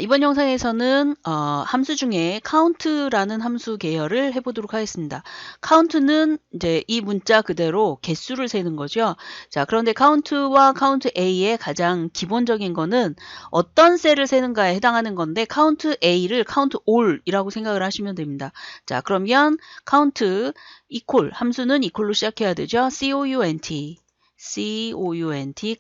이번 영상에서는 함수 중에 count라는 함수 계열을 해보도록 하겠습니다. count는 이제 이 문자 그대로 개수를 세는 거죠. 자, 그런데 count와 countA의 가장 기본적인 거는 어떤 셀을 세는가에 해당하는 건데 countA를 countAll이라고 생각을 하시면 됩니다. 자, 그러면 count equal 함수는 equal로 시작해야 되죠. count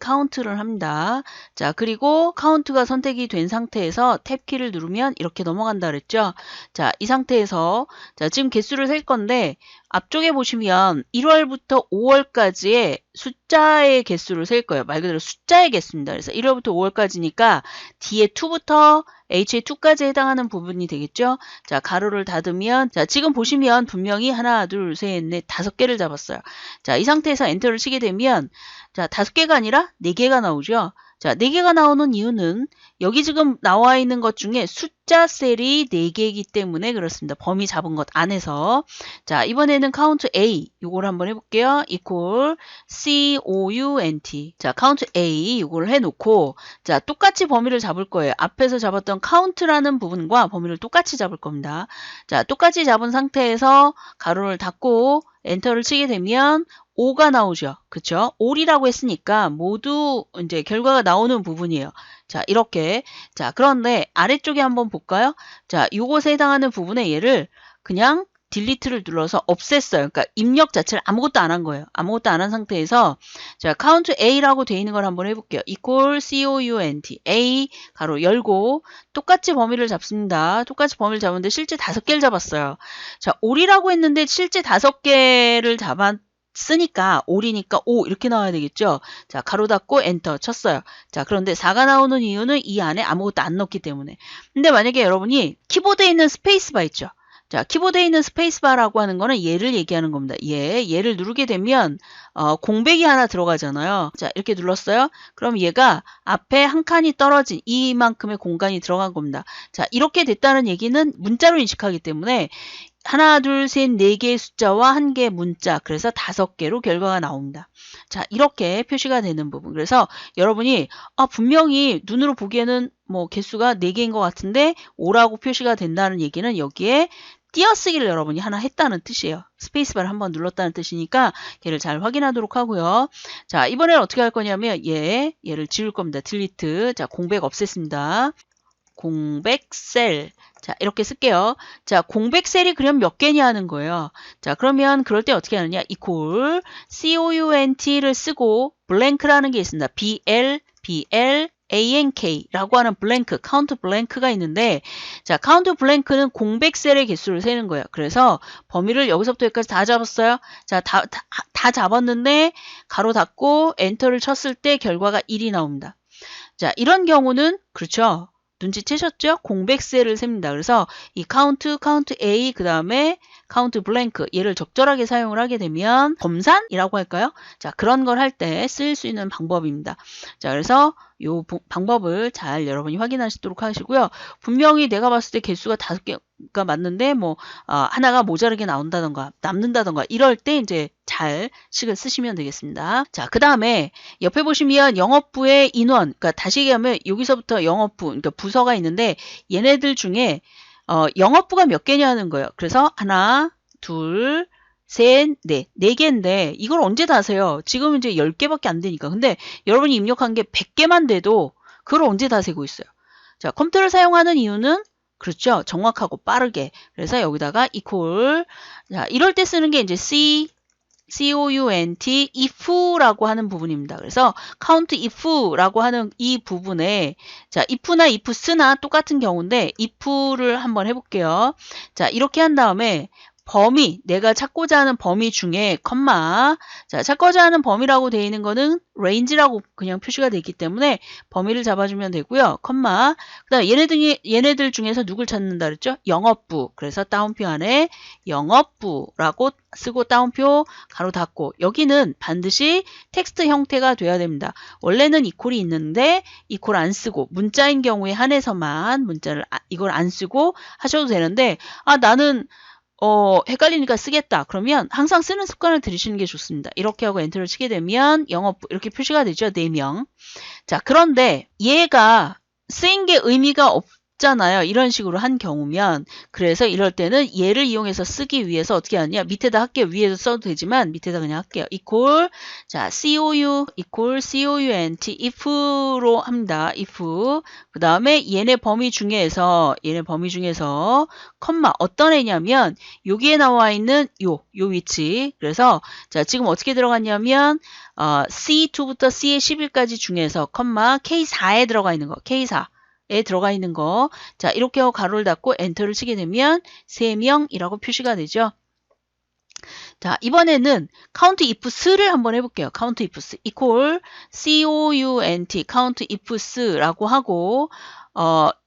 count를 합니다. 자, 그리고 count가 선택이 된 상태에서 탭키를 누르면 이렇게 넘어간다 그랬죠. 자, 이 상태에서 자, 지금 개수를 셀 건데 앞쪽에 보시면 1월부터 5월까지의 숫자의 개수를 셀 거예요. 말 그대로 숫자의 개수입니다. 그래서 1월부터 5월까지니까 뒤에 2부터 H의 2까지 해당하는 부분이 되겠죠. 자, 가로를 닫으면 자, 지금 보시면 분명히 하나, 둘, 셋, 넷, 5개를 잡았어요. 자, 이 상태에서 엔터를 치게 되면 자, 5개가 아니라 4개가 나오죠. 자, 4개가 나오는 이유는 여기 지금 나와 있는 것 중에 숫자 셀이 4개이기 때문에 그렇습니다. 범위 잡은 것 안에서. 자, 이번에는 count A 요걸 한번 해볼게요. equal count. 자, count A 요걸 해놓고 자, 똑같이 범위를 잡을 거예요. 앞에서 잡았던 count라는 부분과 범위를 똑같이 잡을 겁니다. 자, 똑같이 잡은 상태에서 가로를 닫고 엔터를 치게 되면 5가 나오죠. 그쵸? all이라고 했으니까 모두 이제 결과가 나오는 부분이에요. 자, 이렇게. 자, 그런데 아래쪽에 한번 볼까요? 자, 요것에 해당하는 부분에 얘를 그냥 딜리트를 눌러서 없앴어요. 그러니까 입력 자체를 아무것도 안 한 거예요. 아무것도 안 한 상태에서 자, count A라고 되어 있는 걸 한번 해볼게요. equal count A 가로 열고 똑같이 범위를 잡습니다. 똑같이 범위를 잡았는데 실제 5개를 잡았어요. 자, all이라고 했는데 실제 5개를 쓰니까 all이니까 5 이렇게 나와야 되겠죠. 자, 가로 닫고 엔터 쳤어요. 자, 그런데 4가 나오는 이유는 이 안에 아무것도 안 넣었기 때문에. 근데 만약에 여러분이 키보드에 있는 스페이스바 있죠. 자, 키보드에 있는 스페이스바라고 하는 거는 얘를 얘기하는 겁니다. 얘를 누르게 되면 공백이 하나 들어가잖아요. 자, 이렇게 눌렀어요. 그럼 얘가 앞에 한 칸이 떨어진 이만큼의 공간이 들어간 겁니다. 자, 이렇게 됐다는 얘기는 문자로 인식하기 때문에 하나, 둘, 셋, 4개의 숫자와 1개의 문자, 그래서 5개로 결과가 나옵니다. 자, 이렇게 표시가 되는 부분. 그래서 여러분이 분명히 눈으로 보기에는 뭐 개수가 4개인 것 같은데 5라고 표시가 된다는 얘기는 여기에 띄어쓰기를 여러분이 하나 했다는 뜻이에요. 스페이스바를 한번 눌렀다는 뜻이니까 얘를 잘 확인하도록 하고요. 자, 이번에는 어떻게 할 거냐면 얘를 지울 겁니다. 딜리트. 자, 공백 없앴습니다. 공백 셀. 자, 이렇게 쓸게요. 자, 공백 셀이 그럼 몇 개냐 하는 거예요. 자, 그러면 그럴 때 어떻게 하느냐? equal count를 쓰고 blank라는 게 있습니다. blank라고 하는 blank, count blank가 있는데 자, count blank는 공백 셀의 개수를 세는 거예요. 그래서 범위를 여기서부터 여기까지 다 잡았어요. 자, 다 잡았는데 가로 닫고 엔터를 쳤을 때 결과가 1이 나옵니다. 자, 이런 경우는 그렇죠. 눈치채셨죠? 공백 셀을 셉니다. 그래서 이 count A 그 다음에 count blank 얘를 적절하게 사용을 하게 되면 검산이라고 할까요? 자, 그런 걸 할 때 쓸 수 있는 방법입니다. 자, 그래서 이 방법을 잘 여러분이 확인하시도록 하시고요. 분명히 내가 봤을 때 개수가 5개가 맞는데 뭐 하나가 모자르게 나온다던가 남는다던가 이럴 때 이제 잘 식을 쓰시면 되겠습니다. 자, 그 다음에 옆에 보시면 영업부의 인원, 그러니까 다시 얘기하면 여기서부터 영업부, 그러니까 부서가 있는데 얘네들 중에 영업부가 몇 개냐 하는 거예요. 그래서 하나, 둘, 셋, 넷, 4개인데 이걸 언제 다 세요? 지금 이제 10개밖에 안 되니까. 근데 여러분이 입력한 게 100개만 돼도 그걸 언제 다 세고 있어요? 자, 컴퓨터를 사용하는 이유는 그렇죠. 정확하고 빠르게. 그래서 여기다가 equal. 자, 이럴 때 쓰는 게 이제 count if라고 하는 부분입니다. 그래서 count if라고 하는 이 부분에 자, if나 ifs나 똑같은 경우인데 if를 한번 해볼게요. 자, 이렇게 한 다음에 범위, 내가 찾고자 하는 범위 중에 컴마. 자, 찾고자 하는 범위라고 되어 있는 거는 range라고 그냥 표시가 되어 있기 때문에 범위를 잡아주면 되고요. 컴마. 그 다음 얘네들 중에서 누굴 찾는다 그랬죠? 영업부. 그래서 따옴표 안에 영업부라고 쓰고 따옴표 가로 닫고 여기는 반드시 텍스트 형태가 돼야 됩니다. 원래는 equal이 있는데 equal 안 쓰고 문자인 경우에 한해서만 문자를 이걸 안 쓰고 하셔도 되는데 나는 헷갈리니까 쓰겠다. 그러면 항상 쓰는 습관을 들이시는 게 좋습니다. 이렇게 하고 엔터를 치게 되면 영업부 이렇게 표시가 되죠. 4명. 자, 그런데 얘가 쓰인 게 의미가 없잖아요. 이런 식으로 한 경우면. 그래서 이럴 때는 얘를 이용해서 쓰기 위해서 어떻게 하냐. 밑에다 할게요. 위에도 써도 되지만 밑에다 그냥 할게요. equal 자 COU equal COUNT if로 합니다. if 그 다음에 얘네 범위 중에서 컴마 어떤 애냐면 여기에 나와 있는 요 위치. 그래서 자 지금 어떻게 들어갔냐면 C2부터 CA11까지 중에서 컴마 K4에 들어가 있는 거 K4에 들어가 있는 거. 자 이렇게 하고 가로를 닫고 엔터를 치게 되면 3명이라고 표시가 되죠. 자 이번에는 count ifs를 한번 해볼게요. count ifs equal count count ifs라고 하고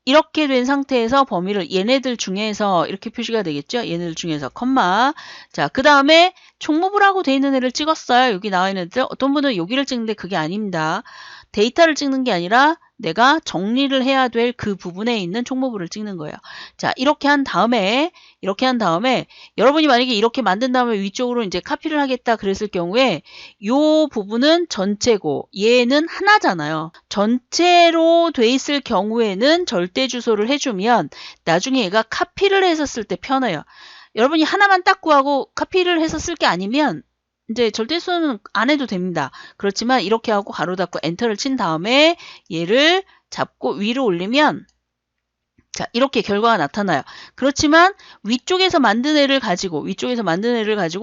이렇게 된 상태에서 범위를 얘네들 중에서 이렇게 표시가 되겠죠. 얘네들 중에서 컴마 자 그 다음에 총무부라고 돼 있는 애를 찍었어요. 여기 나와 있는 애들 어떤 분은 여기를 찍는데 그게 아닙니다. 데이터를 찍는 게 아니라 내가 정리를 해야 될 그 부분에 있는 총무부를 찍는 거예요. 자, 이렇게 한 다음에 여러분이 만약에 이렇게 만든 다음에 위쪽으로 이제 카피를 하겠다 그랬을 경우에 요 부분은 전체고 얘는 하나잖아요. 전체로 돼 있을 경우에는 절대 주소를 해주면 나중에 얘가 카피를 해서 쓸 때 편해요. 여러분이 하나만 딱 구하고 카피를 해서 쓸 게 아니면 이제 절대수는 안 해도 됩니다. 그렇지만 이렇게 하고 가로 닫고 엔터를 친 다음에 얘를 잡고 위로 올리면 자 이렇게 결과가 나타나요. 그렇지만 위쪽에서 만든 애를 가지고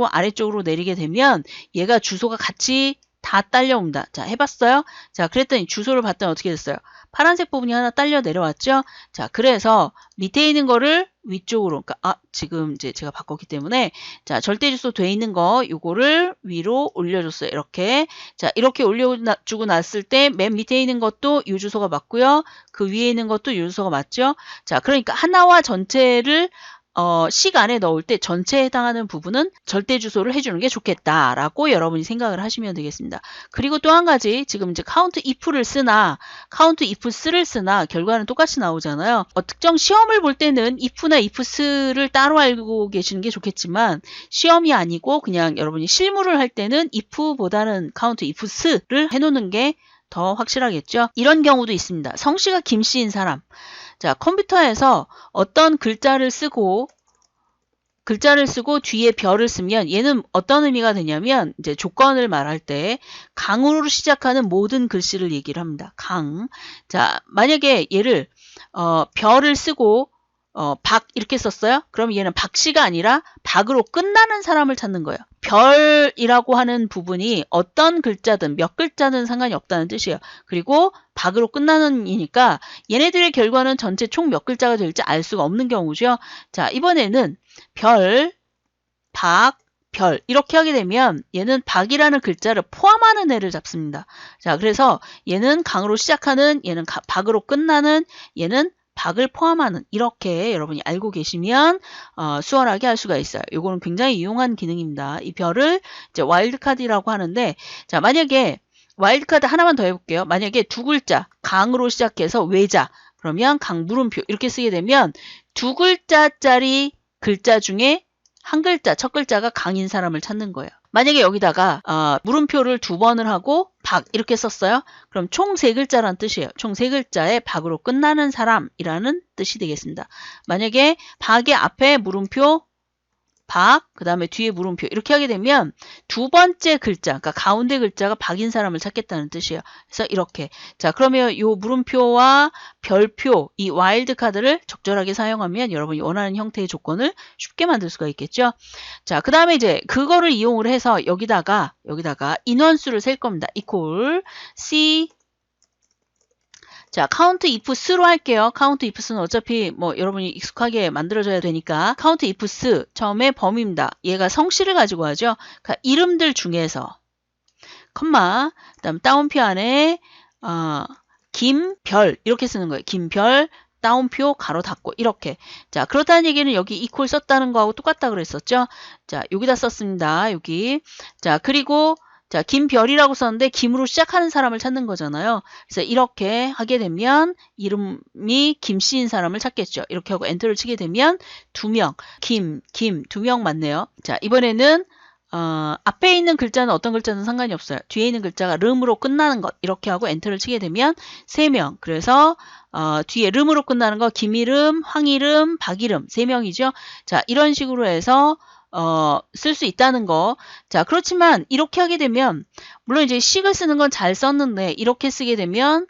아래쪽으로 내리게 되면 얘가 주소가 같이 다 딸려온다. 자 해봤어요? 자 그랬더니 주소를 봤더니 어떻게 됐어요? 파란색 부분이 하나 딸려 내려왔죠? 자 그래서 밑에 있는 거를 위쪽으로 그러니까 지금 이제 제가 바꿨기 때문에 자 절대 주소 돼 있는 거 요거를 위로 올려줬어요. 이렇게 자 이렇게 올려주고 났을 때 맨 밑에 있는 것도 요 주소가 맞고요. 그 위에 있는 것도 요 주소가 맞죠? 자 그러니까 하나와 전체를 식 안에 넣을 때 전체에 해당하는 부분은 절대 주소를 해주는 게 좋겠다라고 여러분이 생각을 하시면 되겠습니다. 그리고 또 한 가지 지금 이제 count if를 쓰나 count ifs를 쓰나 결과는 똑같이 나오잖아요. 특정 시험을 볼 때는 if나 ifs를 따로 알고 계시는 게 좋겠지만 시험이 아니고 그냥 여러분이 실무를 할 때는 if보다는 count ifs를 해놓는 게 더 확실하겠죠. 이런 경우도 있습니다. 성씨가 김씨인 사람 자, 컴퓨터에서 어떤 글자를 쓰고 뒤에 별을 쓰면 얘는 어떤 의미가 되냐면 이제 조건을 말할 때 강으로 시작하는 모든 글씨를 얘기를 합니다. 강. 자, 만약에 얘를 별을 쓰고 박 이렇게 썼어요? 그럼 얘는 박씨가 아니라 박으로 끝나는 사람을 찾는 거예요. 별이라고 하는 부분이 어떤 글자든 몇 글자든 상관이 없다는 뜻이에요. 그리고 박으로 끝나는 이니까 얘네들의 결과는 전체 총 몇 글자가 될지 알 수가 없는 경우죠. 자 이번에는 별, 박, 별 이렇게 하게 되면 얘는 박이라는 글자를 포함하는 애를 잡습니다. 자 그래서 얘는 강으로 시작하는 얘는 박으로 끝나는 얘는 박을 포함하는 이렇게 여러분이 알고 계시면 수월하게 할 수가 있어요. 이거는 굉장히 유용한 기능입니다. 이 별을 이제 와일드카드라고 하는데 자 만약에 와일드카드 하나만 더 해볼게요. 만약에 두 글자 강으로 시작해서 외자 그러면 강 물음표 이렇게 쓰게 되면 두 글자짜리 글자 중에 한 글자 첫 글자가 강인 사람을 찾는 거예요. 만약에 여기다가 물음표를 2번을 하고 박 이렇게 썼어요. 그럼 총 3글자란 뜻이에요. 총 3글자에 박으로 끝나는 사람이라는 뜻이 되겠습니다. 만약에 박의 앞에 물음표 박, 그 다음에 뒤에 물음표 이렇게 하게 되면 두 번째 글자, 그러니까 가운데 글자가 박인 사람을 찾겠다는 뜻이에요. 그래서 이렇게 자 그러면 이 물음표와 별표, 이 와일드 카드를 적절하게 사용하면 여러분이 원하는 형태의 조건을 쉽게 만들 수가 있겠죠. 자, 그 다음에 이제 그거를 이용을 해서 여기다가 인원수를 셀 겁니다. equal c 자, count ifs로 할게요. count ifs는 어차피 뭐 여러분이 익숙하게 만들어줘야 되니까 count ifs 처음에 범위입니다. 얘가 성씨를 가지고 하죠. 그러니까 이름들 중에서 컴마 그다음 따옴표 안에 김별 이렇게 쓰는 거예요. 김별 따옴표 가로 닫고 이렇게 자 그렇다는 얘기는 여기 equal 썼다는 거하고 똑같다 그랬었죠. 자 여기다 썼습니다. 여기 자 그리고 자, 김별이라고 썼는데 김으로 시작하는 사람을 찾는 거잖아요. 그래서 이렇게 하게 되면 이름이 김씨인 사람을 찾겠죠. 이렇게 하고 엔터를 치게 되면 2명, 김 2명 맞네요. 자, 이번에는 앞에 있는 글자는 어떤 글자는 상관이 없어요. 뒤에 있는 글자가 름으로 끝나는 것 이렇게 하고 엔터를 치게 되면 3명. 그래서 뒤에 름으로 끝나는 거 김이름, 황이름, 박이름 3명이죠. 자, 이런 식으로 해서 쓸 수 있다는 거. 자, 그렇지만 이렇게 하게 되면 물론 이제 식을 쓰는 건 잘 썼는데 이렇게 쓰게 되면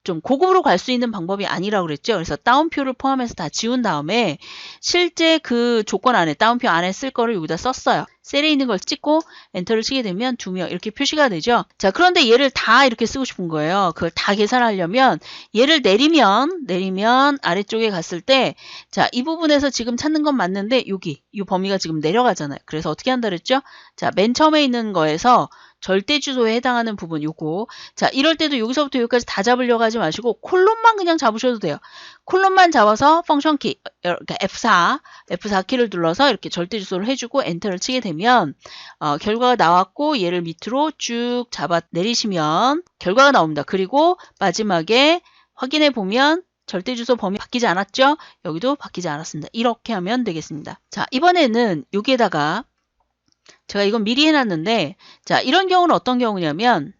좀 고급으로 갈 수 있는 방법이 아니라고 그랬죠. 그래서 따옴표를 포함해서 다 지운 다음에 실제 그 조건 안에 따옴표 안에 쓸 거를 여기다 썼어요. 셀에 있는 걸 찍고 엔터를 치게 되면 2명 이렇게 표시가 되죠. 자, 그런데 얘를 다 이렇게 쓰고 싶은 거예요. 그걸 다 계산하려면 얘를 내리면 아래쪽에 갔을 때 자, 이 부분에서 지금 찾는 건 맞는데 여기 이 범위가 지금 내려가잖아요. 그래서 어떻게 한다 그랬죠? 자, 맨 처음에 있는 거에서 절대 주소에 해당하는 부분 요거. 자, 이럴 때도 여기서부터 여기까지 다 잡으려고 하지 마시고 콜론만 그냥 잡으셔도 돼요. 콜론만 잡아서 펑션 키 이렇게 F4 키를 눌러서 이렇게 절대 주소를 해주고 엔터를 치게 되면 결과가 나왔고 얘를 밑으로 쭉 잡아 내리시면 결과가 나옵니다. 그리고 마지막에 확인해 보면 절대 주소 범위 바뀌지 않았죠? 여기도 바뀌지 않았습니다. 이렇게 하면 되겠습니다. 자, 이번에는 여기에다가 제가 이건 미리 해놨는데 자, 이런 경우는 어떤 경우냐면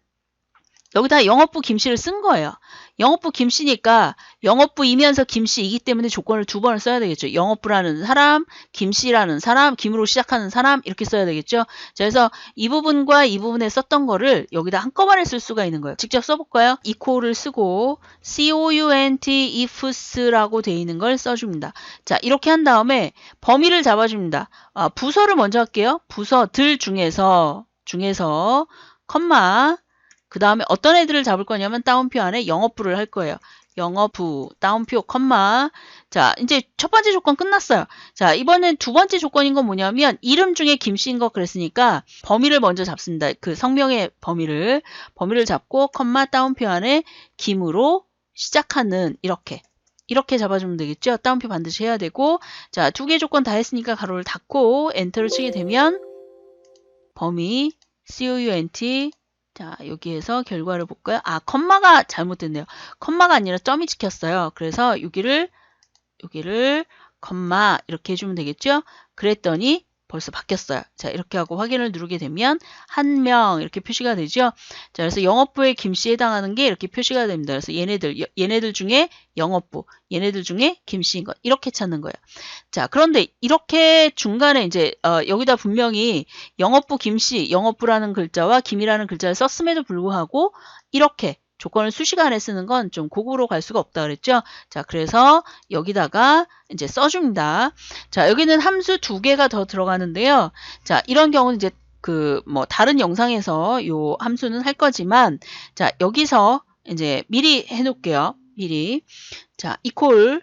여기다 영업부 김씨를 쓴 거예요. 영업부 김씨니까 영업부이면서 김씨이기 때문에 조건을 2번을 써야 되겠죠. 영업부라는 사람, 김씨라는 사람, 김으로 시작하는 사람 이렇게 써야 되겠죠. 자, 그래서 이 부분과 이 부분에 썼던 거를 여기다 한꺼번에 쓸 수가 있는 거예요. 직접 써볼까요? equal을 쓰고 count ifs라고 돼 있는 걸 써줍니다. 자, 이렇게 한 다음에 범위를 잡아줍니다. 부서를 먼저 할게요. 부서들 중에서 컴마 그 다음에 어떤 애들을 잡을 거냐면 따옴표 안에 영업부를 할 거예요. 영업부, 따옴표, 컴마. 자, 이제 첫 번째 조건 끝났어요. 자, 이번엔 두 번째 조건인 건 뭐냐면 이름 중에 김씨인 거 그랬으니까 범위를 먼저 잡습니다. 그 성명의 범위를 잡고 컴마, 따옴표 안에 김으로 시작하는 이렇게 잡아주면 되겠죠. 따옴표 반드시 해야 되고 자, 2개 조건 다 했으니까 가로를 닫고 엔터를 치게 되면 범위, count 자, 여기에서 결과를 볼까요? 컴마가 잘못됐네요. 컴마가 아니라 점이 찍혔어요. 그래서 여기를 컴마 이렇게 해주면 되겠죠? 그랬더니 벌써 바뀌었어요. 자, 이렇게 하고 확인을 누르게 되면 1명 이렇게 표시가 되죠. 자, 그래서 영업부에 김씨에 해당하는 게 이렇게 표시가 됩니다. 그래서 얘네들 중에 영업부, 얘네들 중에 김씨인 것 이렇게 찾는 거예요. 자, 그런데 이렇게 중간에 이제 여기다 분명히 영업부 김씨, 영업부라는 글자와 김이라는 글자를 썼음에도 불구하고 이렇게 조건을 수식안에 쓰는 건 좀 고급으로 갈 수가 없다 그랬죠. 자, 그래서 여기다가 이제 써줍니다. 자, 여기는 함수 2개가 더 들어가는데요. 자, 이런 경우는 이제 다른 영상에서 요 함수는 할 거지만, 자, 여기서 이제 미리 해놓을게요. 미리. 자, equal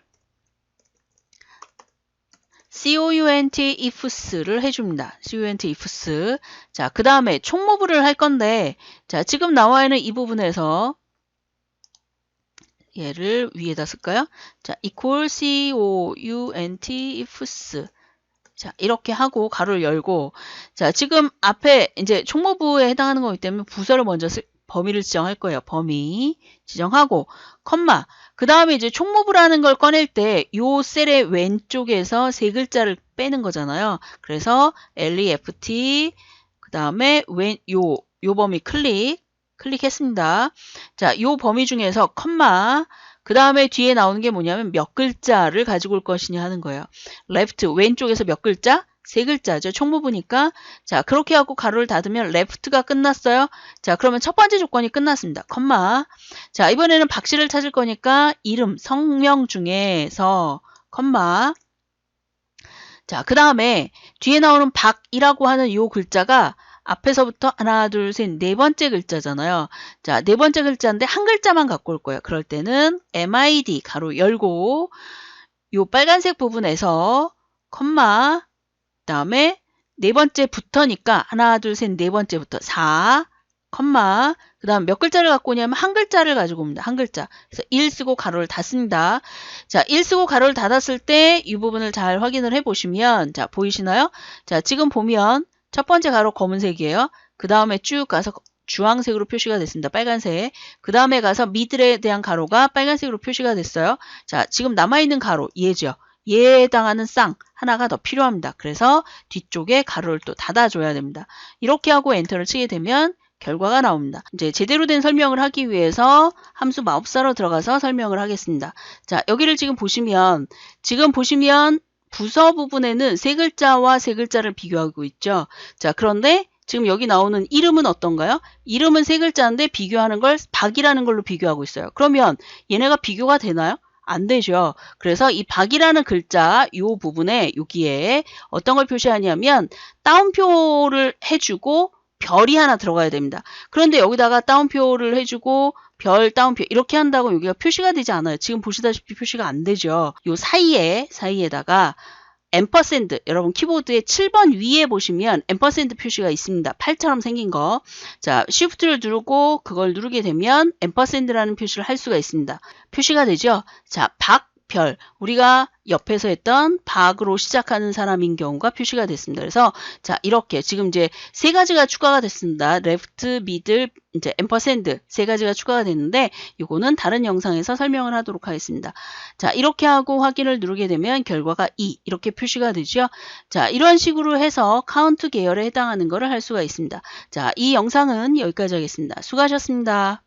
count ifs를 해줍니다. count ifs. 자, 그 다음에 총무부를 할 건데, 자, 지금 나와 있는 이 부분에서 얘를 위에다 쓸까요? 자, equal count ifs. 자, 이렇게 하고 가로를 열고, 자, 지금 앞에 이제 총무부에 해당하는 거기 때문에 부서를 먼저 범위를 지정할 거예요. 범위 지정하고, 컴마. 그 다음에 이제 총무부라는 걸 꺼낼 때 요 셀의 왼쪽에서 3글자를 빼는 거잖아요. 그래서 left, 그 다음에 요 범위 클릭했습니다. 자, 요 범위 중에서 컴마, 그 다음에 뒤에 나오는 게 뭐냐면 몇 글자를 가지고 올 것이냐 하는 거예요. left, 왼쪽에서 몇 글자? 3글자죠. 총무부니까. 자, 그렇게 하고 가로를 닫으면 left가 끝났어요. 자, 그러면 첫 번째 조건이 끝났습니다. 컴마. 자, 이번에는 박씨를 찾을 거니까 이름, 성명 중에서 컴마. 자, 그 다음에 뒤에 나오는 박이라고 하는 요 글자가 앞에서부터 하나, 둘, 셋, 4번째 글자잖아요. 자, 4번째 글자인데 한 글자만 갖고 올 거예요. 그럴 때는 MID 가로 열고 요 빨간색 부분에서 컴마 그 다음에 4번째부터니까 하나, 둘, 셋, 4번째부터 4 컴마 그 다음 몇 글자를 갖고 오냐면 한 글자를 가지고 옵니다. 한 글자. 그래서 1 쓰고 가로를 닫습니다. 자, 1 쓰고 가로를 닫았을 때 이 부분을 잘 확인을 해보시면 자, 보이시나요? 자, 지금 보면 첫 번째 가로 검은색이에요. 그 다음에 쭉 가서 주황색으로 표시가 됐습니다. 빨간색. 그 다음에 가서 미들에 대한 가로가 빨간색으로 표시가 됐어요. 자, 지금 남아있는 가로 얘죠. 얘에 해당하는 쌍 하나가 더 필요합니다. 그래서 뒤쪽에 가로를 또 닫아줘야 됩니다. 이렇게 하고 엔터를 치게 되면 결과가 나옵니다. 이제 제대로 된 설명을 하기 위해서 함수 마법사로 들어가서 설명을 하겠습니다. 자, 여기를 지금 보시면 부서 부분에는 세 글자와 세 글자를 비교하고 있죠. 자, 그런데 지금 여기 나오는 이름은 어떤가요? 이름은 세 글자인데 비교하는 걸 박이라는 걸로 비교하고 있어요. 그러면 얘네가 비교가 되나요? 안 되죠. 그래서 이 박이라는 글자 이 부분에 여기에 어떤 걸 표시하냐면 따옴표를 해주고 별이 하나 들어가야 됩니다. 그런데 여기다가 따옴표를 해주고 별, 따옴표 이렇게 한다고 여기가 표시가 되지 않아요. 지금 보시다시피 표시가 안 되죠. 요 사이에다가 앰퍼샌드, 여러분 키보드의 7번 위에 보시면 앰퍼샌드 표시가 있습니다. 팔처럼 생긴 거. 자, 쉬프트를 누르고 그걸 누르게 되면 앰퍼샌드라는 표시를 할 수가 있습니다. 표시가 되죠? 자, 박, 별. 우리가 옆에서 했던 박으로 시작하는 사람인 경우가 표시가 됐습니다. 그래서 자, 이렇게 지금 이제 세 가지가 추가가 됐습니다. 레프트, 미들, 이제 앰퍼샌드 세 가지가 추가가 됐는데 이거는 다른 영상에서 설명을 하도록 하겠습니다. 자, 이렇게 하고 확인을 누르게 되면 결과가 2 이렇게 표시가 되죠. 자, 이런 식으로 해서 카운트 계열에 해당하는 것을 할 수가 있습니다. 자, 이 영상은 여기까지 하겠습니다. 수고하셨습니다.